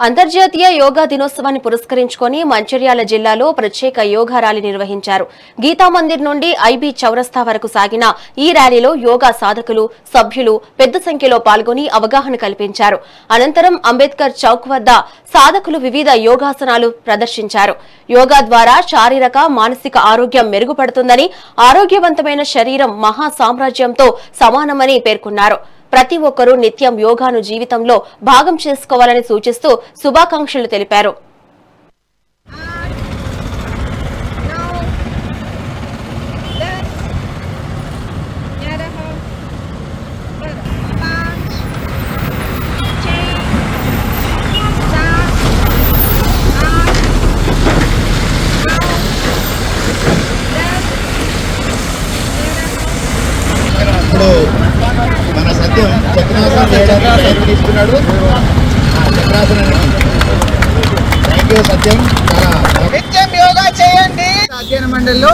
అంతర్జాతీయ యోగా దినోత్సవాన్ని పురస్కరించుకొని మంచిర్యాల జిల్లాలో ప్రత్యేక యోగా ర్యాలీ నిర్వహించారు. గీతామందిర్ నుండి ఐబీ చౌరస్తా వరకు సాగిన ఈ ర్యాలీలో యోగా సాధకులు, సభ్యులు పెద్ద సంఖ్యలో పాల్గొని అవగాహన కల్పించారు. అనంతరం అంబేద్కర్ చౌక్ వద్ద సాధకులు వివిధ యోగాసనాలు ప్రదర్శించారు. యోగా ద్వారా శారీరక, మానసిక ఆరోగ్యం మెరుగుపడుతుందని, ఆరోగ్యవంతమైన శరీరం మహా సామ్రాజ్యంతో సమానమని పేర్కొన్నారు. ప్రతి ఒక్కరూ నిత్యం యోగాను జీవితంలో భాగం చేసుకోవాలని సూచిస్తూ శుభాకాంక్షలు తెలిపారు. మన సత్యం చక్రాసనం తీసుకున్నాడు. చక్రాసనానికి థ్యాంక్ యూ సత్యం. నిత్యం యోగా చేయండి. అధ్యయన మండలిలో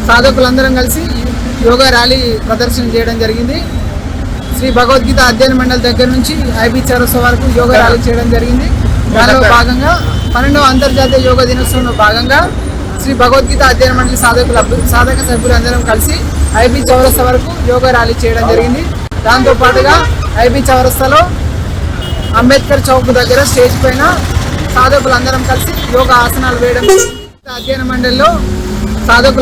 సాధకులందరం కలిసి యోగా ర్యాలీ ప్రదర్శన చేయడం జరిగింది. శ్రీ భగవద్గీత అధ్యయన మండలి దగ్గర నుంచి ఐబీ చౌరస్తా వరకు యోగా ర్యాలీ చేయడం జరిగింది. దానిలో భాగంగా 12వ అంతర్జాతీయ యోగా దినోత్సవంలో భాగంగా శ్రీ భగవద్గీత అధ్యయన మండలి సాధక సభ్యులందరం కలిసి ఐబీ చౌరస్తా వరకు యోగా ర్యాలీ చేయడం జరిగింది. దాంతో పాటుగా ఐబీ చౌరస్తాలో అంబేద్కర్ చౌక్ దగ్గర స్టేజ్ పైన సాధకులందరం కలిసి యోగా ఆసనాలు వేయడం. అధ్యయన మండలిలో సాధకులందరూ